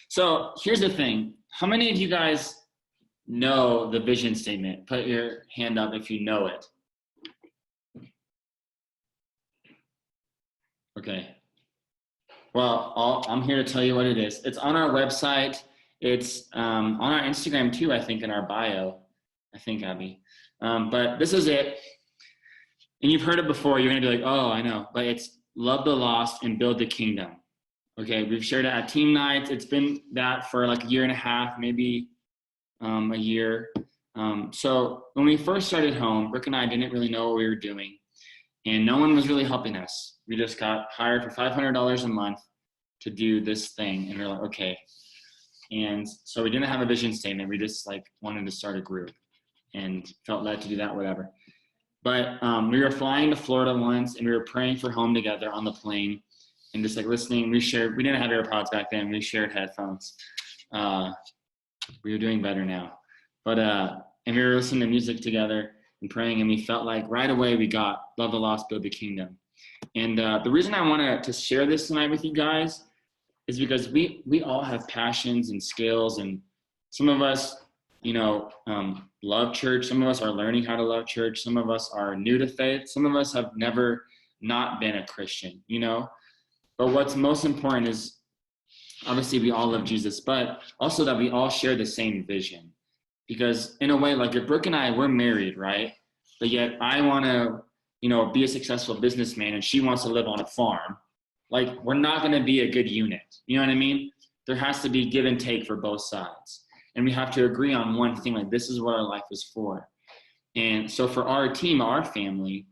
So here's the thing. How many of you guys know the vision statement? Put your hand up if you know it. Okay. Well, I'm here to tell you what it is. It's on our website. It's on our Instagram too, I think, in our bio. I think, Abby. But this is it. And you've heard it before. You're going to be like, oh, I know. But it's love the lost and build the kingdom. Okay, we've shared it at team nights. It's been that for like a year and a half, maybe a year. So when we first started home, Brooke and I didn't really know what we were doing. And no one was really helping us. We just got hired for $500 a month to do this thing. And we're like, okay. And so we didn't have a vision statement. We just like wanted to start a group and felt led to do that, whatever. But we were flying to Florida once and we were praying for home together on the plane and just like listening. We didn't have AirPods back then. We shared headphones. We were doing better now. But, and we were listening to music together and praying, and we felt like right away we got love the lost, build the kingdom. And the reason I want to share this tonight with you guys is because we all have passions and skills, and some of us, love church. Some of us are learning how to love church. Some of us are new to faith. Some of us have never not been a Christian, But what's most important is obviously we all love Jesus, but also that we all share the same vision. Because in a way, like if Brooke and I, we're married, right? But yet I want to, be a successful businessman and she wants to live on a farm. Like we're not going to be a good unit. You know what I mean? There has to be give and take for both sides. And we have to agree on one thing, like this is what our life is for. And so for our team, our family,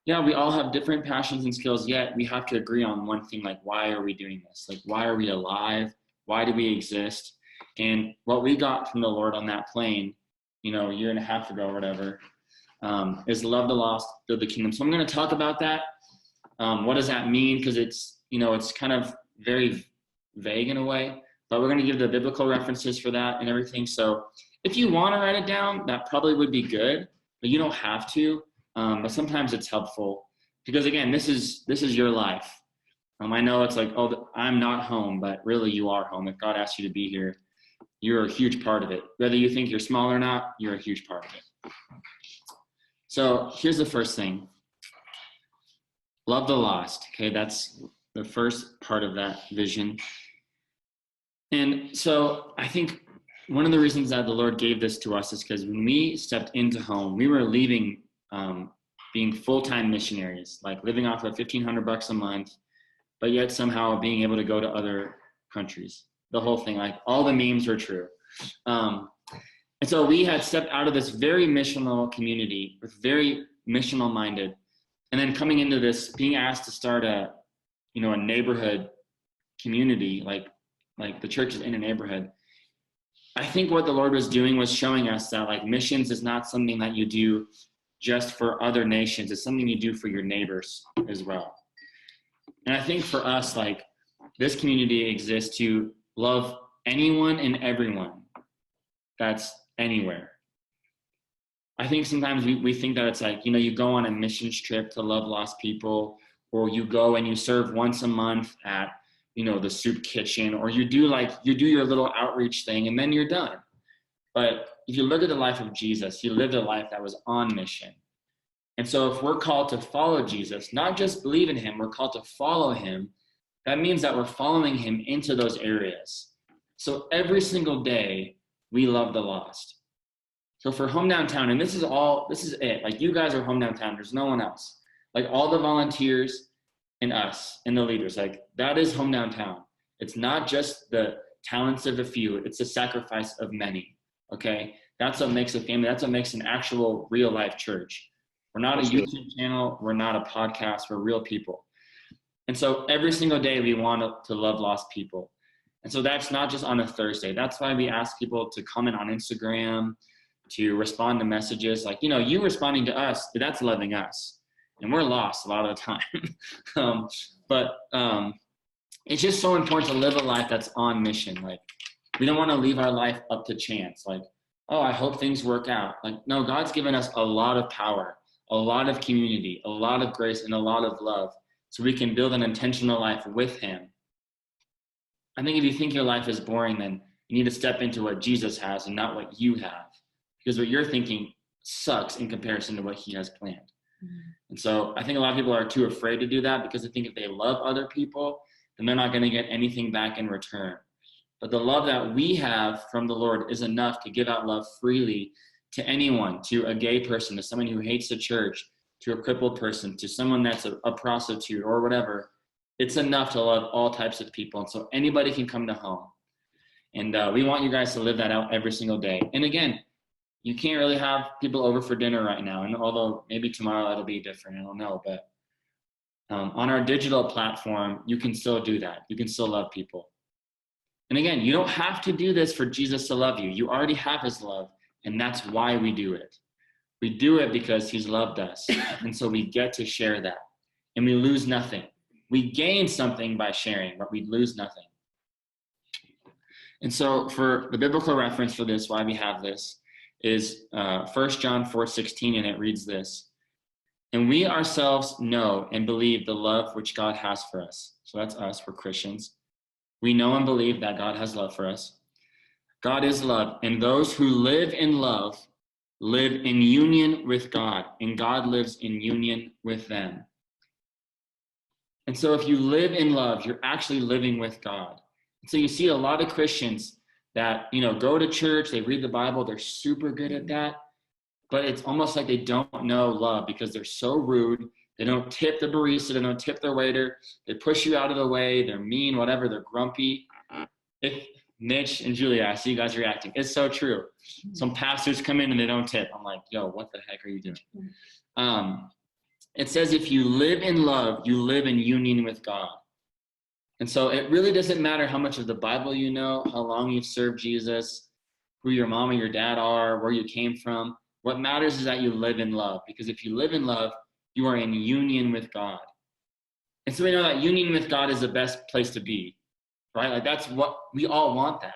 yeah, we all have different passions and skills, yet we have to agree on one thing, like why are we doing this? Like why are we alive? Why do we exist? And what we got from the Lord on that plane, a year and a half ago or whatever, is love the lost, build the kingdom. So I'm going to talk about that. What does that mean? Because it's, it's kind of very vague in a way, but we're going to give the biblical references for that and everything. So if you want to write it down, that probably would be good, but you don't have to. But sometimes it's helpful because again, this is your life. I know it's like, oh, I'm not home, but really you are home. If God asked you to be here, you're a huge part of it. Whether you think you're small or not, you're a huge part of it. So here's the first thing. Love the lost. Okay, that's the first part of that vision. And so I think one of the reasons that the Lord gave this to us is because when we stepped into home, we were leaving being full-time missionaries, like living off of $1,500 a month, but yet somehow being able to go to other countries. The whole thing, like all the memes were true. And so we had stepped out of this very missional community with very missional minded. And then coming into this, being asked to start a neighborhood community, like the church is in a neighborhood. I think what the Lord was doing was showing us that like missions is not something that you do just for other nations. It's something you do for your neighbors as well. And I think for us, like this community exists to love anyone and everyone that's anywhere. I think sometimes we think that it's like, you go on a missions trip to love lost people, or you go and you serve once a month at, the soup kitchen, or you do your little outreach thing and then you're done. But if you look at the life of Jesus, he lived a life that was on mission. And so if we're called to follow Jesus, not just believe in him, we're called to follow him. That means that we're following him into those areas. So every single day we love the lost. So for Home Downtown, and this is it. Like you guys are Home Downtown. There's no one else. Like all the volunteers and us and the leaders, like that is Home Downtown. It's not just the talents of a few. It's the sacrifice of many. Okay. That's what makes a family. That's what makes an actual real life church. We're not a YouTube channel. We're not a podcast. We're real people. And so every single day we want to love lost people. And so that's not just on a Thursday. That's why we ask people to comment on Instagram, to respond to messages. Like, you responding to us, that's loving us. And we're lost a lot of the time. it's just so important to live a life that's on mission. Like, we don't want to leave our life up to chance. Like, oh, I hope things work out. Like, no, God's given us a lot of power, a lot of community, a lot of grace, and a lot of love, so we can build an intentional life with him. I think if you think your life is boring, then you need to step into what Jesus has and not what you have, because what you're thinking sucks in comparison to what he has planned. And so I think a lot of people are too afraid to do that because they think if they love other people, then they're not going to get anything back in return. But the love that we have from the Lord is enough to give out love freely to anyone, to a gay person, to someone who hates the church, to a crippled person, to someone that's a prostitute or whatever. It's enough to love all types of people. And so anybody can come to home. And we want you guys to live that out every single day. And again, you can't really have people over for dinner right now. And although maybe tomorrow it'll be different, I don't know. But on our digital platform, you can still do that. You can still love people. And again, you don't have to do this for Jesus to love you. You already have his love, and that's why we do it. We do it because he's loved us, and so we get to share that, and we lose nothing. We gain something by sharing, but we lose nothing. And so for the biblical reference for this, why we have this, is 1 John 4:16, and it reads this: "And we ourselves know and believe the love which God has for us." So that's us, we're Christians. We know and believe that God has love for us. God is love, and those who live in love live in union with God, and God lives in union with them. And so if you live in love, you're actually living with God. And so you see a lot of Christians that, go to church, they read the Bible, they're super good at that, but it's almost like they don't know love because they're so rude. They don't tip the barista, they don't tip their waiter, they push you out of the way, they're mean, whatever, they're grumpy. If Mitch and Julia, I see you guys reacting. It's so true. Some pastors come in and they don't tip. I'm like, yo, what the heck are you doing? It says if you live in love, you live in union with God. And so it really doesn't matter how much of the Bible you know, how long you've served Jesus, who your mom or your dad are, where you came from. What matters is that you live in love, because if you live in love, you are in union with God. And so we know that union with God is the best place to be, right? Like that's what we all want, that.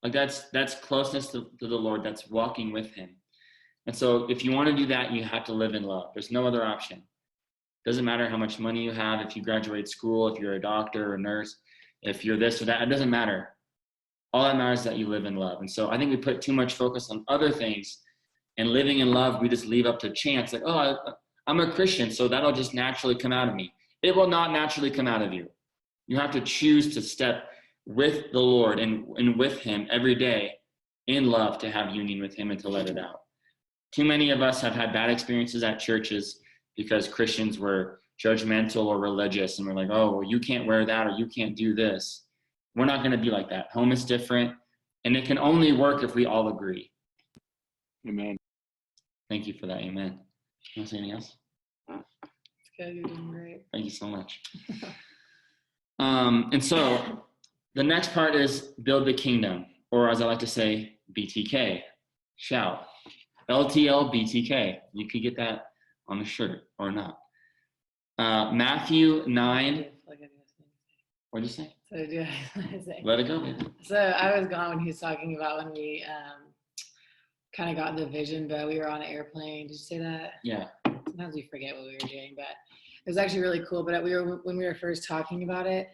Like that's closeness to the Lord, that's walking with him. And so if you want to do that, you have to live in love. There's no other option. Doesn't matter how much money you have, if you graduate school, if you're a doctor or a nurse, if you're this or that, it doesn't matter. All that matters is that you live in love. And so I think we put too much focus on other things, and living in love, we just leave up to chance. Like, oh, I'm a Christian, so that'll just naturally come out of me. It will not naturally come out of you. You have to choose to step with the Lord and with him every day in love, to have union with him and to let it out. Too many of us have had bad experiences at churches because Christians were judgmental or religious, and we're like, oh, well, you can't wear that, or you can't do this. We're not going to be like that. Home is different, and it can only work if we all agree. Amen. Thank you for that. Amen. You want to say anything else? It's good. You're doing great. Thank you so much. And so the next part is build the kingdom, or as I like to say, BTK. Shout. LTL BTK. You could get that on the shirt or not. Matthew 9. What did you say? So do I say? Let it go, baby. So I was gone when he was talking about when we kind of got the vision, but we were on an airplane. Did you say that? Yeah. Sometimes we forget what we were doing, but it was actually really cool. But when we were first talking about it,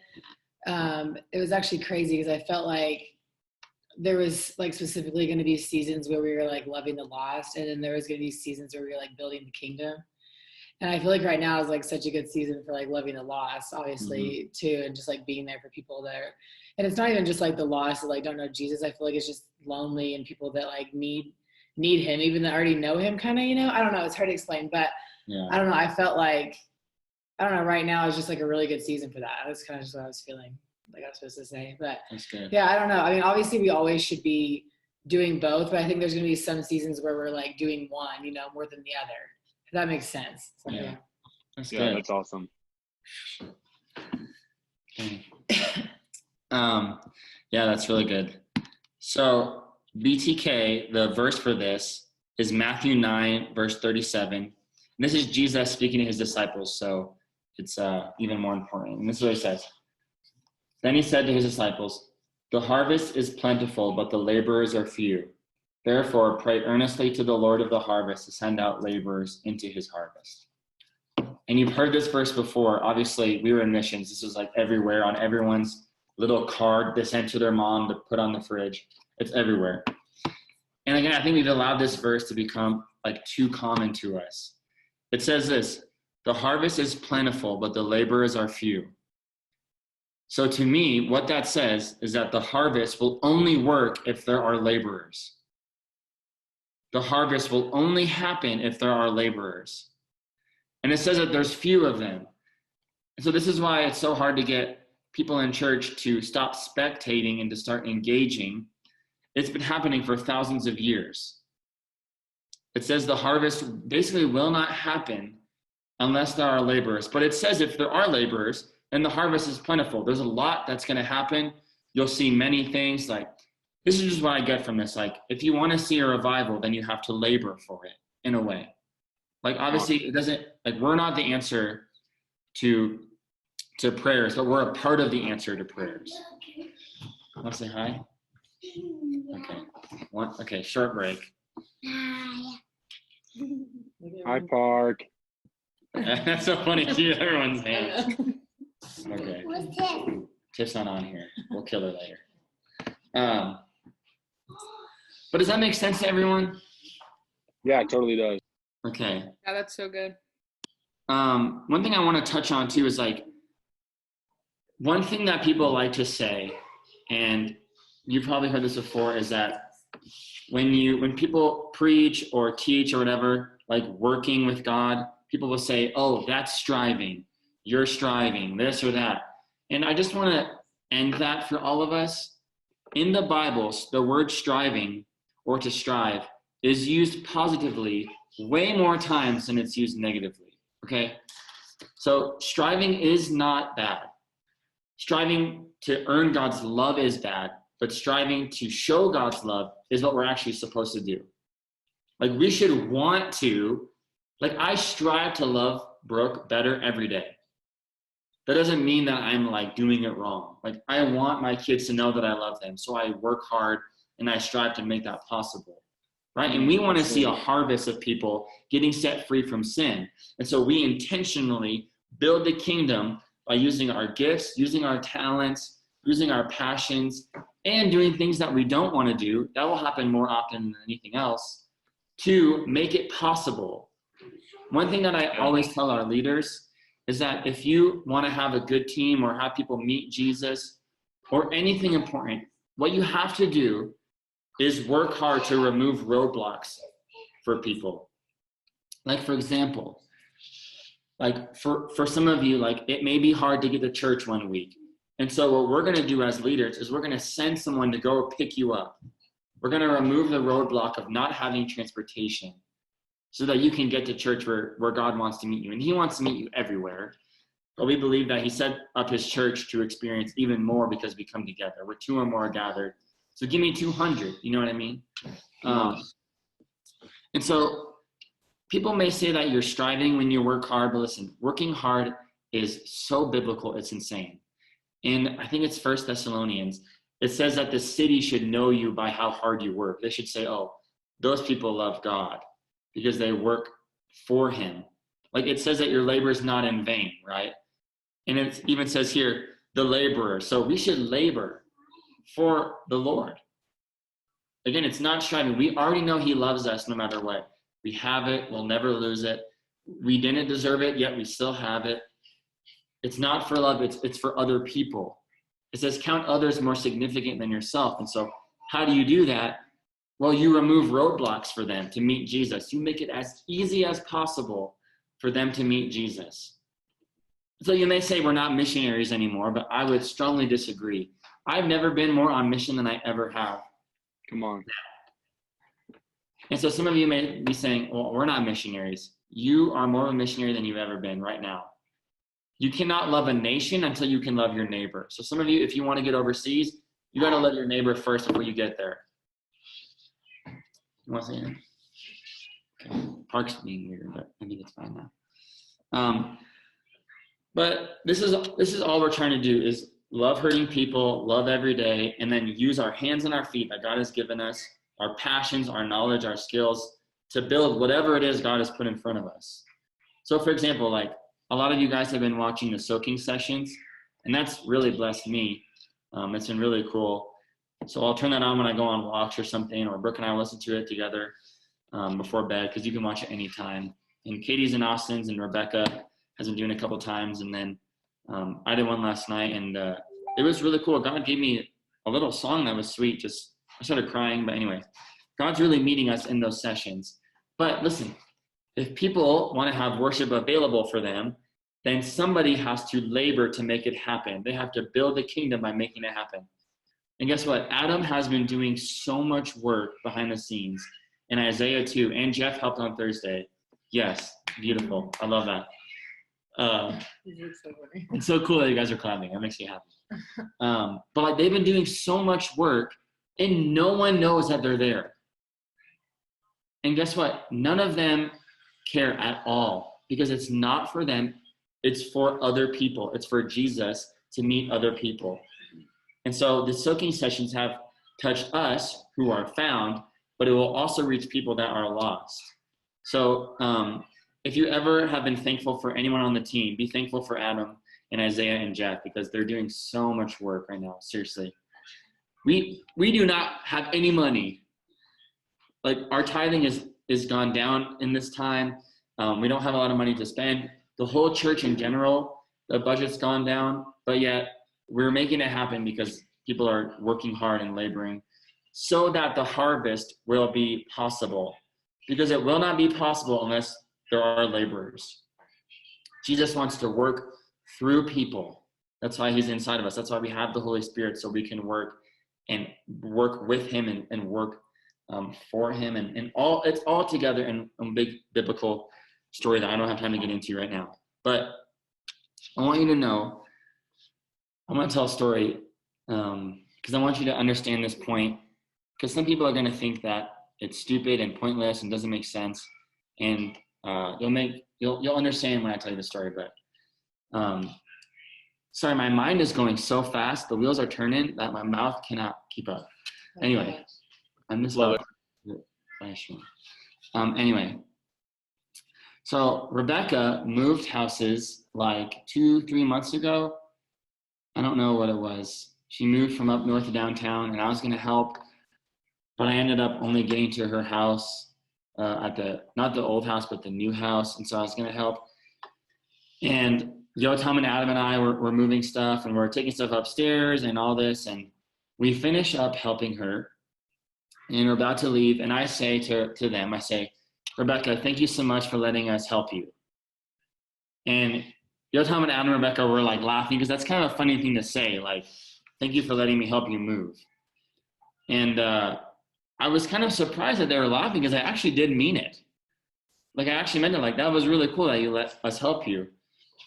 it was actually crazy because I felt like there was like specifically going to be seasons where we were like loving the lost, and then there was going to be seasons where we were like building the kingdom. And I feel like right now is like such a good season for like loving the lost, obviously, too, and just like being there for people there. And it's not even just like the lost that like don't know Jesus. I feel like it's just lonely and people that like need him, even that already know him, kind of, I don't know. It's hard to explain, but yeah. I don't know. I felt like, I don't know, right now is just like a really good season for that. That's kind of just what I was feeling like I was supposed to say. But yeah, I don't know. I mean, obviously we always should be doing both, but I think there's going to be some seasons where we're like doing one, more than the other. If that makes sense. So, yeah. That's good. That's awesome. Okay. Yeah, that's really good. So BTK, the verse for this is Matthew 9, verse 37. And this is Jesus speaking to his disciples, so it's even more important. And this is what he says. Then he said to his disciples, "The harvest is plentiful, but the laborers are few. Therefore, pray earnestly to the Lord of the harvest to send out laborers into his harvest." And you've heard this verse before. Obviously, we were in missions. This was like everywhere on everyone's little card they sent to their mom to put on the fridge. It's everywhere. And again, I think we've allowed this verse to become like too common to us. It says this, "The harvest is plentiful, but the laborers are few." So to me, what that says is that the harvest will only work if there are laborers. The harvest will only happen if there are laborers. And it says that there's few of them. And so this is why it's so hard to get people in church to stop spectating and to start engaging. It's been happening for thousands of years. It says the harvest basically will not happen unless there are laborers. But it says if there are laborers, then the harvest is plentiful. There's a lot that's going to happen. You'll see many things. Like, this is just what I get from this. Like, if you want to see a revival, then you have to labor for it in a way. Like, obviously, it doesn't, like, we're not the answer to prayers, but we're a part of the answer to prayers. Want to say hi? Okay. Okay, short break. Hi, Park. That's so funny. See everyone's hands. Okay. Tiff's not on here. We'll kill her later. But does that make sense to everyone? Yeah, it totally does. Okay. Yeah, that's so good. One thing I want to touch on too is like, one thing that people like to say, and you've probably heard this before, is that when people preach or teach or whatever, like working with God, people will say, "Oh, that's striving. You're striving, this or that." And I just want to end that for all of us. In the Bible, the word striving or to strive is used positively way more times than it's used negatively, okay? So striving is not bad. Striving to earn God's love is bad, but striving to show God's love is what we're actually supposed to do. Like, we should want to, like, I strive to love Brooke better every day. That doesn't mean that I'm like doing it wrong. Like, I want my kids to know that I love them. So I work hard and I strive to make that possible, right? And we want to see a harvest of people getting set free from sin. And so we intentionally build the kingdom by using our gifts, using our talents, using our passions, and doing things that we don't want to do. That will happen more often than anything else, to make it possible. One thing that I always tell our leaders is that if you want to have a good team or have people meet Jesus or anything important, what you have to do is work hard to remove roadblocks for people. Like, for example, like for some of you, like, it may be hard to get to church one week. And so what we're going to do as leaders is we're going to send someone to go pick you up. We're going to remove the roadblock of not having transportation so that you can get to church where God wants to meet you. And he wants to meet you everywhere. But we believe that he set up his church to experience even more because we come together. We're 2 or more gathered. So give me 200, you know what I mean? And so people may say that you're striving when you work hard, but listen, working hard is so biblical, it's insane. And I think it's 1 Thessalonians. It says that the city should know you by how hard you work. They should say, "Oh, those people love God because they work for him." Like, it says that your labor is not in vain, right? And it even says here, the laborer. So we should labor for the Lord. Again, it's not striving. We already know he loves us no matter what. We have it. We'll never lose it. We didn't deserve it, yet we still have it. It's not for love. It's for other people. It says, count others more significant than yourself. And so how do you do that? Well, you remove roadblocks for them to meet Jesus. You make it as easy as possible for them to meet Jesus. So you may say we're not missionaries anymore, but I would strongly disagree. I've never been more on mission than I ever have. Come on. And so some of you may be saying, "Well, we're not missionaries." You are more of a missionary than you've ever been right now. You cannot love a nation until you can love your neighbor. So some of you, if you want to get overseas, you got to love your neighbor first before you get there. You want to say anything? Okay. Park's being weird, but I think it's fine now. But this is all we're trying to do is love hurting people, love every day, and then use our hands and our feet that God has given us, our passions, our knowledge, our skills, to build whatever it is God has put in front of us. So for example, like a lot of you guys have been watching the soaking sessions, and that's really blessed me. It's been really cool. So I'll turn that on when I go on walks or something, or Brooke and I listen to it together before bed, because you can watch it anytime. And Katie's in Austin's, and Rebecca has been doing it a couple times, and then I did one last night, and it was really cool. God gave me a little song that was sweet. I started crying, but anyway, God's really meeting us in those sessions. But listen, if people want to have worship available for them, then somebody has to labor to make it happen. They have to build the kingdom by making it happen. And guess what? Adam has been doing so much work behind the scenes, and Isaiah too, and Jeff helped on Thursday. Yes, beautiful. I love that. It's so cool that you guys are clapping. That makes me happy. But like, they've been doing so much work, and no one knows that they're there. And guess what? None of them care at all, because it's not for them. It's for other people. It's for Jesus to meet other people. And so the soaking sessions have touched us who are found, but it will also reach people that are lost. So if you ever have been thankful for anyone on the team, be thankful for Adam and Isaiah and Jeff, because they're doing so much work right now. Seriously. We do not have any money. Like, our tithing is gone down in this time. We don't have a lot of money to spend. The whole church in general, the budget's gone down, but yet we're making it happen because people are working hard and laboring so that the harvest will be possible, because it will not be possible unless there are laborers. Jesus wants to work through people. That's why he's inside of us. That's why we have the Holy Spirit, so we can work with him and work for him, and all, it's all together in a big biblical story that I don't have time to get into right now. But I want you to know, I want to tell a story because I want you to understand this point, because some people are going to think that it's stupid and pointless and doesn't make sense, and you'll understand when I tell you the story. But sorry, my mind is going so fast, the wheels are turning, that my mouth cannot keep up. Anyway, I miss love it. Anyway, so Rebecca moved houses like 2-3 months ago. I don't know what it was. She moved from up north of downtown, and I was going to help, but I ended up only getting to her house at not the old house, but the new house. And so I was going to help. And Tom and Adam and I were moving stuff, and we're taking stuff upstairs and all this. And we finish up helping her, and we're about to leave. And I say to them, I say, Rebecca, thank you so much for letting us help you. And Tom and Adam and Rebecca were like laughing, because that's kind of a funny thing to say, like, thank you for letting me help you move. And I was kind of surprised that they were laughing, because I actually did mean it. Like, I actually meant it. Like, that was really cool that you let us help you.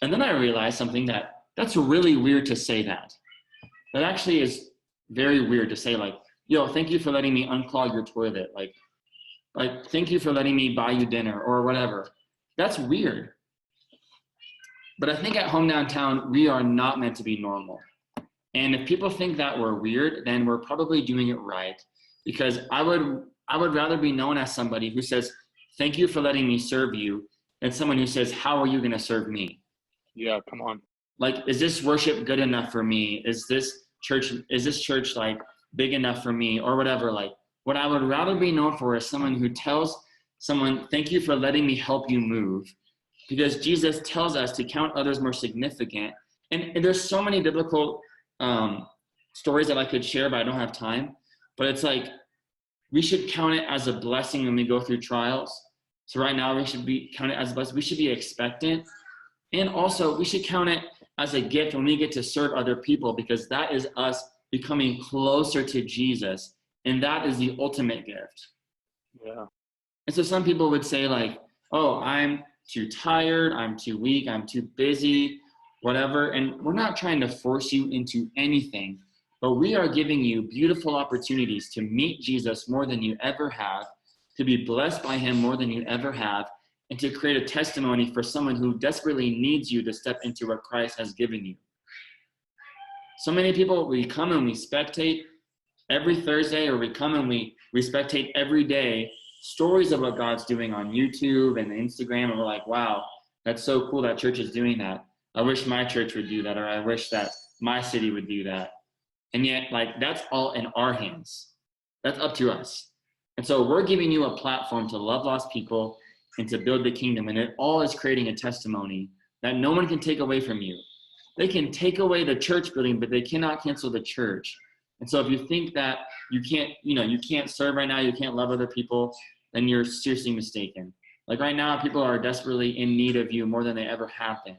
And then I realized something, that's really weird to say that. That actually is very weird to say, like, thank you for letting me unclog your toilet. Like, thank you for letting me buy you dinner or whatever. That's weird. But I think at Home Downtown, we are not meant to be normal. And if people think that we're weird, then we're probably doing it right. Because I would rather be known as somebody who says, thank you for letting me serve you, than someone who says, how are you going to serve me? Yeah, come on. Like, is this worship good enough for me? Is this church like big enough for me, or whatever? Like, what I would rather be known for is someone who tells someone, thank you for letting me help you move. Because Jesus tells us to count others more significant. And there's so many biblical stories that I could share, but I don't have time. But it's like, we should count it as a blessing when we go through trials. So right now, we should be count it as a blessing. We should be expectant. And also, we should count it as a gift when we get to serve other people, because that is us becoming closer to Jesus. And that is the ultimate gift. Yeah. And so some people would say, like, oh, I'm too tired, I'm too weak, I'm too busy, whatever. And we're not trying to force you into anything, but we are giving you beautiful opportunities to meet Jesus more than you ever have, to be blessed by him more than you ever have, and to create a testimony for someone who desperately needs you to step into what Christ has given you. So many people, we come and we spectate every Thursday, or we come and we spectate every day stories of what God's doing on YouTube and Instagram, and we're like, wow, that's so cool that church is doing that. I wish my church would do that, or I wish that my city would do that. And yet, like, that's all in our hands. That's up to us. And so we're giving you a platform to love lost people and to build the kingdom. And it all is creating a testimony that no one can take away from you. They can take away the church building, but they cannot cancel the church. And so if you think that you can't serve right now, you can't love other people, then you're seriously mistaken. Like right now, people are desperately in need of you more than they ever have been.